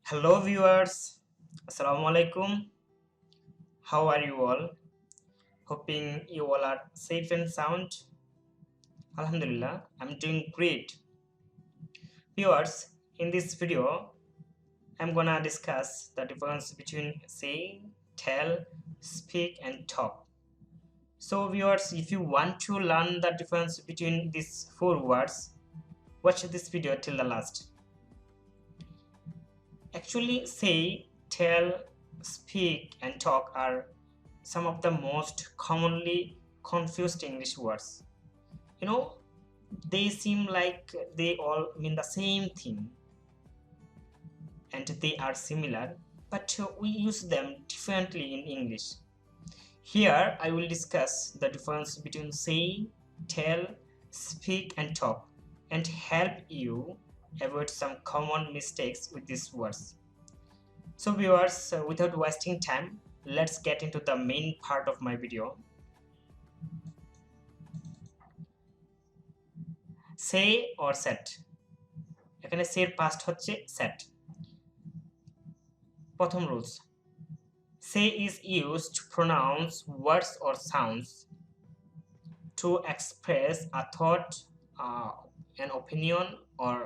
Hello viewers, Assalamu alaikum. How are you all? Hoping you all are safe and sound. Alhamdulillah, I'm doing great. Viewers, in this video, I'm gonna discuss the difference between say, tell, speak, and talk. So viewers, if you want to learn the difference between these four words, watch this video till the last. Actually, say, tell, speak, and talk are some of the most commonly confused English words. You know, they seem like they all mean the same thing and they are similar, but we use them differently in English. Here, I will discuss the difference between say, tell, speak, and talk and help you avoid some common mistakes with these words. So viewers, without wasting time, let's get into the main part of my video. Say or set, এখানে say এর past হচ্ছে set. প্রথম rules, say is used to pronounce words or sounds to express a thought, an opinion or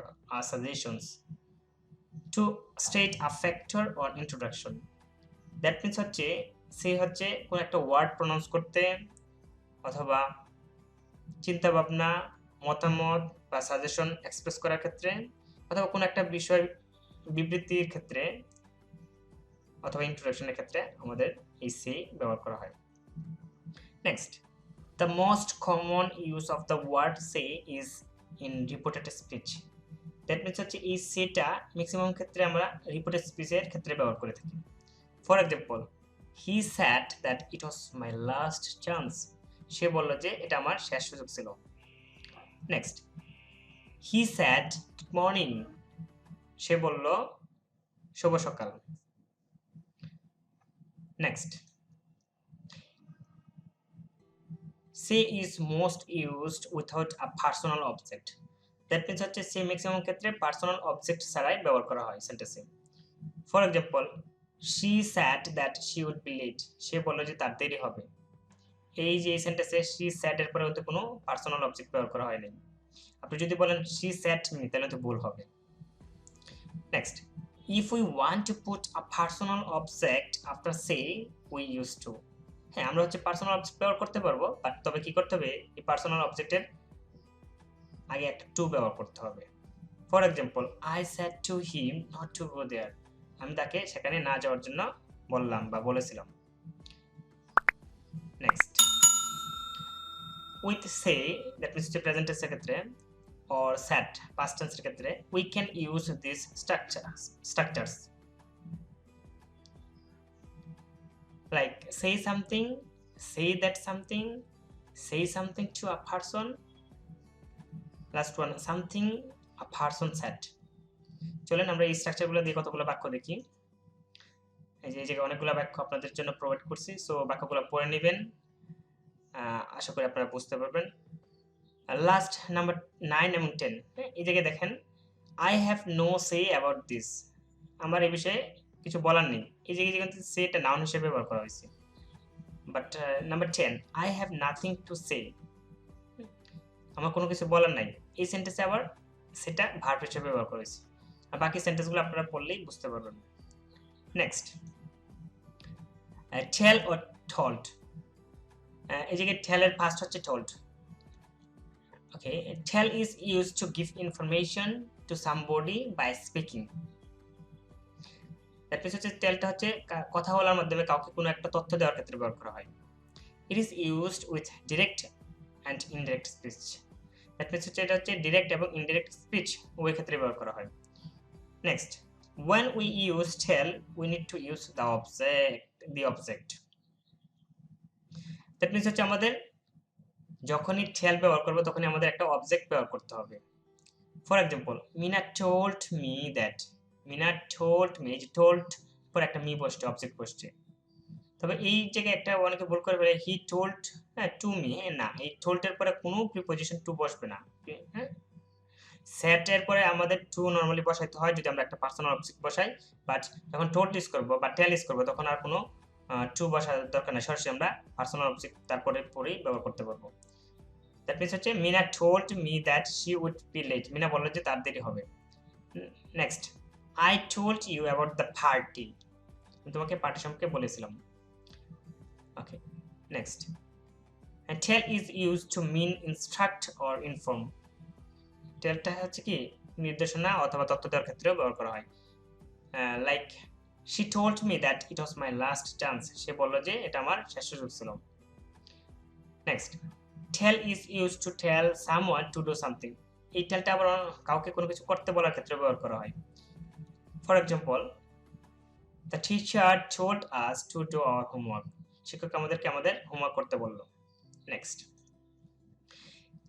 suggestions, to state a factor or introduction. That means হচ্ছে say হচ্ছে কোন একটা word pronounce করতে অথবা চিন্তা ভাবনা, মতামত বা সাজেশন এক্সপ্রেস করার ক্ষেত্রে অথবা কোনো একটা বিষয় বিবৃতির ক্ষেত্রে অথবা ইন্ট্রোডাকশনের ক্ষেত্রে আমাদের এই সে ব্যবহার করা হয়। Next, the most common use of the word say is in reported speech. That means হচ্ছে এই সেটা ম্যাক্সিমাম ক্ষেত্রে আমরা রিপোর্টেড স্পিচের ক্ষেত্রে ব্যবহার করে থাকি। For example, he said that it was my last chance. সে বলল যে এটা আমার শেষ সুযোগ ছিল। Next, he said good morning. সে বলল শুভ সকাল। Next, say is most used without a personal object. That means হচ্ছে say ম্যাক্সিমাম ক্ষেত্রে পার্সোনাল অবজেক্ট ছাড়াই ব্যবহার করা হয় সেন্টেন্সে। For example, she said that she would be late. সে বলল যে তার দেরি হবে। এই যে এই সেন্টেন্সে she said এর পরে হতে কোনো পার্সোনাল অবজেক্ট ব্যবহার করা হয়নি। আপনি যদি বলেন she said me তাহলে তো ভুল হবে। Next, if we want to put a personal object after say, we used to. হ্যাঁ, আমরা হচ্ছে পার্সোনাল অবজেক্ট ব্যবহার করতে পারবো, বাট তবে কি করতে হবে, এই পার্সোনাল অবজেক্টের আগে একটা টু ব্যবহার করতে হবে। For example, I said to him not to go there. আমি তাকে সেখানে না যাওয়ার জন্য বললাম বা বলেছিলাম। Next, with say that means যে প্রেজেন্ট টেন্সের ক্ষেত্রে or set past tense এর ক্ষেত্রে we can use these structures like say something, say that something, say something to a person, last one something a person said. চলেন আমরা এই স্ট্রাকচারগুলো দিয়ে কতগুলো বাক্য দেখি। এই যে জায়গায় অনেকগুলো বাক্য আপনাদের জন্য প্রোভাইড করছি, সো বাক্যগুলো পড়ে নেবেন, আশা করি আপনারা বুঝতে পারবেন। লাস্ট নাম্বার 9 এবং 10, এই জায়গায় দেখেন I have no say about this. আমার এই বিষয়ে কিছু বলার নেই। এই জায়গায় কিন্তু সে এটা নাউন হিসেবে ব্যবহার করা হয়েছে। But number 10, I have nothing to say. আমার কোনো কিছু বলার নাই। এই সেন্টেন্সে আবার সেটা ভার্ব হিসেবে ব্যবহার করা হয়েছে। আর বাকি সেন্টেন্সগুলো আপনারা পড়লেই বুঝতে পারবেন। Next, tell or told. এই জায়গায় টেলের ফার্স্ট হচ্ছে told. Okay, tell is used to give information to somebody by speaking. That means হচ্ছে টেলটা হচ্ছে কথা বলার মাধ্যমে কাউকে কোনো একটা তথ্য দেওয়ার ক্ষেত্রে ব্যবহার করা হয়। It is used with direct and indirect speech. That means হচ্ছে এটা হচ্ছে direct এবং indirect speech উভয় ক্ষেত্রে ব্যবহার করা হয়। Next, when we use tell, we need to use the object. That means হচ্ছে আমাদের যখনই টেল ব্যবহার করব তখনই আমাদের একটা অবজেক্ট ব্যবহার করতে হবে। For example, Mina told me that. Mina told me, যে টোল্ড পর একটা মি বসছে, অবজেক্ট বসছে। তবে এই জায়গায় একটা অনেকে ভুল করে ফেলে, হি টোল্ড টু মি। হ্যাঁ, না, এই টোল্ড এর পরে কোনো প্রিপজিশন টু বসবে না। হ্যাঁ, সেটের পরে আমাদের টু নরমালি বসাইতে হয় যদি আমরা একটা পার্সোনাল অবজেক্ট বসাই, বাট যখন টোট ইউজ করবো বা টেল ইউজ করবো তখন আর কোনো টু বসার দরকার নেই, সরাসরি আমরা পার্সোনাল অবজেক্ট তারপরে পরেই ব্যবহার করতে পারবো। দ্যাট মিনস হচ্ছে Meena told me that she would be late, Meena বললো যে তার দেরি হবে। Next, I told you about the party, আমি তোমাকে পার্টি সম্পর্কে বলেছিলাম। Okay, next, tell is use to mean instruct or inform. টেলটা হচ্ছে কি নির্দেশনা অথবা তথ্য দেওয়ার ক্ষেত্রেও ব্যবহার করা হয়। Like she told me that it was my last chance, সে বললো যে এটা আমার শেষ সুযোগ ছিল। Next, tell is use to tell someone to do something, এই টেলটা আবার কাউকে কোনো কিছু করতে বলার ক্ষেত্রে ব্যবহার করা হয়। For example, the teacher told us to do our homework, শিক্ষক আমাদেরকে আমাদের হোমওয়ার্ক করতে বললো। Next,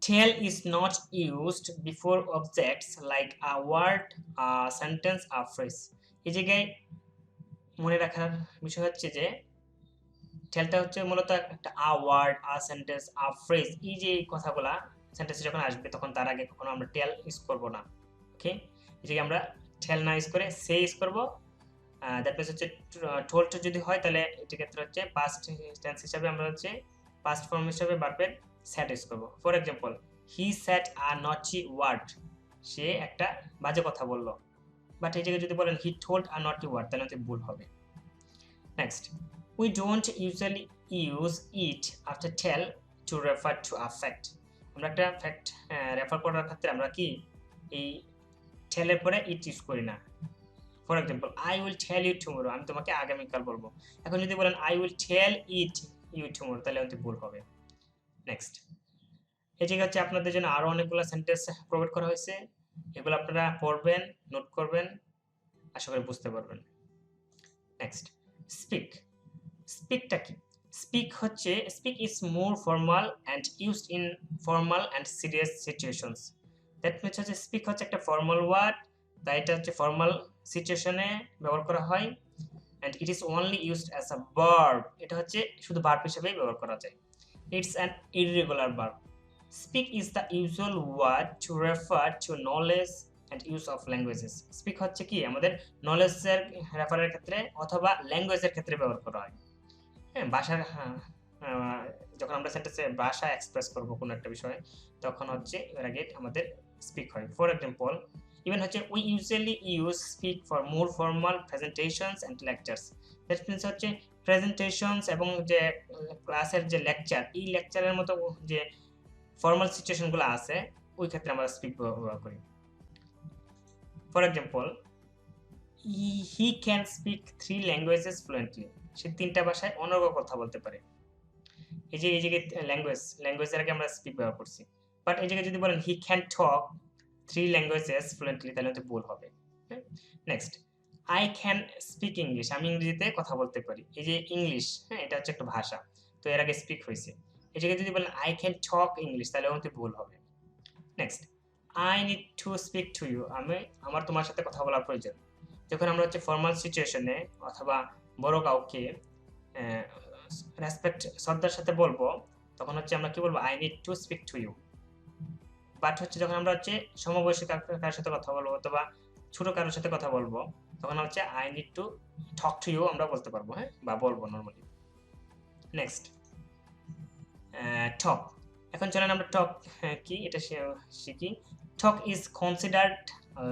tell is not used before objects like a word, a sentence, a phrase. এই জায়গায় মনে রাখার বিষয় হচ্ছে যে টেলটা হচ্ছে মূলত একটা a word, a sentence, a phrase, এই যে কথাগুলা সেন্টেন্সে যখন আসবে তখন তার আগে কখনো আমরা টেল ইউজ করব না। ওকে, এই জায়গায় আমরা টেল না ইউজ করে সে ইউজ করব। দ্যাট মিনস হচ্ছে টোল্ড যদি হয় তাহলে এটা ক্ষেত্রে হচ্ছে পাস্ট টেন্স হিসাবে আমরা হচ্ছে পাস্ট ফর্ম হিসাবে ভার্বের সেট ইউজ করব। ফর এক্সাম্পল, হি সেট আ নটি ওয়ার্ড, সে একটা বাজে কথা বললো, বাট এই জায়গায় যদি বলেন হি টোল্ড আ নটি ওয়ার্ড তাহলে হচ্ছে ভুল হবে। Next, we don't usually use it after tell to refer to a fact, আমরা একটা ফ্যাক্ট রেফার করার ক্ষেত্রে আমরা কি এই টেলের পরে ইট ইউজ করি না। For example, I will tell you tomorrow, আমি তোমাকে আগামীকাল বলবো। এখন যদি বলেন I will tell it you tomorrow তাহলে হচ্ছে ভুল হবে। নেক্সট, এই জায়গায় হচ্ছে আপনাদের জন্য আরো অনেকগুলো সেন্টেন্স প্রোভাইড করা হয়েছে, এগুলো আপনারা পড়বেন, নোট করবেন, আশা করি বুঝতে পারবেন। Next, speak. স্পিকটা কি? স্পিক হচ্ছে speak is more formal and used in formal and serious situations. That means হচ্ছে স্পিক হচ্ছে একটা ফর্মাল ওয়ার্ড, তাই এটা হচ্ছে ফর্মাল সিচুয়েশনে ব্যবহার করা হয়। And it is only used as a verb, এটা হচ্ছে শুধু ভার্ব হিসেবেই ব্যবহার করা যায়। It's an irregular verb. Speak is the usual word to refer to knowledge and use of languages. Speak হচ্ছে কি আমাদের নলেজের রেফারের ক্ষেত্রে অথবা ল্যাঙ্গুয়েজের ক্ষেত্রে ব্যবহার করা হয়। হ্যাঁ, ভাষার যখন আমরা সেন্টেন্সে ভাষা এক্সপ্রেস করব কোনো একটা বিষয়ে তখন হচ্ছে এর আগে আমাদের স্পিক হয়। ফর এক্সাম্পল, ইভেন হচ্ছে we usually use speak for more formal presentations and lectures. That means হচ্ছে প্রেজেন্টেশনস এবং যে ক্লাসের যে লেকচার, এই লেকচারের মতো যে ফর্মাল সিচুয়েশনগুলো আছে ওই ক্ষেত্রে আমরা স্পিক ব্যবহার করি। For example, he can speak 3 languages fluently, সে 3টা ভাষায় অনর্গল কথা বলতে পারে। এই যে ল্যাঙ্গুয়েজের আগে আমরা স্পিক ব্যবহার করছি, বাট এই জায়গায় যদি বলেন he can talk 3 languages fluently তাহলে হচ্ছে ভুল হবে। Next, I can speak English, আমি ইংরেজিতে কথা বলতে পারি। এই যে ইংলিশ, হ্যাঁ, এটা হচ্ছে একটা ভাষা, তো এর আগে স্পিক হয়েছে। এই জায়গায় যদি বলেন আই ক্যান টক ইংলিশ তাহলে হচ্ছে ভুল হবে। Next, I need to speak to you, আমার তোমার সাথে কথা বলার প্রয়োজন। যখন আমরা হচ্ছে ফর্মাল সিচুয়েশনে অথবা বড় কাউকে রেসপেক্ট শ্রদ্ধার সাথে বলবো তখন হচ্ছে আমরা কি বলবো, I need to speak to you. But হচ্ছে যখন আমরা হচ্ছে সমবয়সী কারোর সাথে কথা বলবো অথবা ছোট কারোর সাথে কথা বলবো তখন হচ্ছে I need to talk to you আমরা বলতে পারবো, হ্যাঁ, বা বলবো নর্মালি। নেক্সট, টক। এখন চলেন আমরা টক কি এটা শিখি। Talk is considered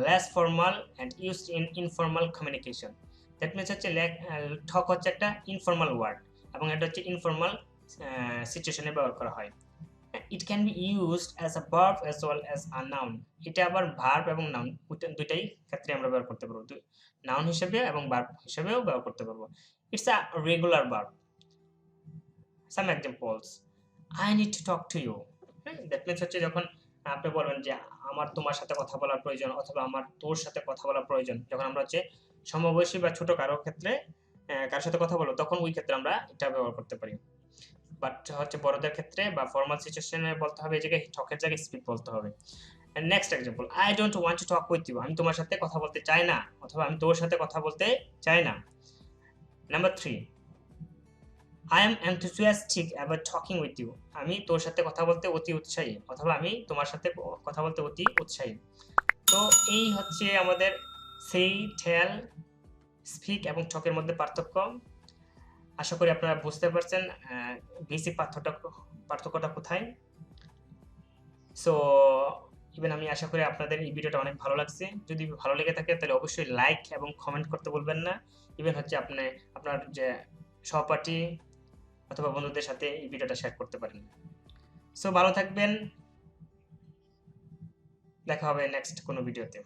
less formal and used in informal communication. That means হচ্ছে টক হচ্ছে একটা ইনফর্মাল ওয়ার্ড এবং এটা হচ্ছে ইনফর্মাল সিচুয়েশনে ব্যবহার করা হয়। It can be used as a verb as well as a noun, এটা আবার ভার্ব এবং নাউন দুইটাই ক্ষেত্রে আমরা ব্যবহার করতে পারবো, নাউন হিসেবে এবং ভার্ব হিসেবেও ব্যবহার করতে পারবো। It's a regular verb. Some examples, I need to talk to you. হ্যাঁ, দ্যাট মিনস হচ্ছে যখন আপনি বলবেন যে আমার তোমার সাথে কথা বলার প্রয়োজন অথবা আমার তোর সাথে কথা বলার প্রয়োজন, যখন আমরা হচ্ছে সমবয়সী বা ছোট কারোর ক্ষেত্রে কারোর সাথে কথা বলবো তখন ওই ক্ষেত্রে আমরা এটা ব্যবহার করতে পারি। বাট হচ্ছে বড়দের ক্ষেত্রে বা ফর্মাল সিচুয়েশনে বলতে হবে এই জায়গায় টকের জায়গায় স্পিক বলতে হবে। Next example, I don't want to talk with you, আমি তোমার সাথে কথা বলতে চাই না অথবা আমি তোর সাথে কথা বলতে চাই না। Number 3, I am enthusiastic about talking with you, আমি তোর সাথে কথা বলতে অতি উৎসাহী অথবা আমি তোমার সাথে কথা বলতে অতি উৎসাহী। তো এই হচ্ছে আমাদের সেই, টেল, স্পিক এবং টকের মধ্যে পার্থক্য। আশা করি আপনারা বুঝতে পারছেন বেসিক পার্থক্যটা কোথায়। সো ইভেন আমি আশা করি আপনাদের এই ভিডিওটা অনেক ভালো লাগছে। যদি ভালো লেগে থাকে তাহলে অবশ্যই লাইক এবং কমেন্ট করতে বলবেন না। ইভেন হচ্ছে আপনার যে সহপাঠী অথবা বন্ধুদের সাথে এই ভিডিওটা শেয়ার করতে পারেন। সো ভালো থাকবেন, দেখা হবে নেক্সট কোনো ভিডিওতে।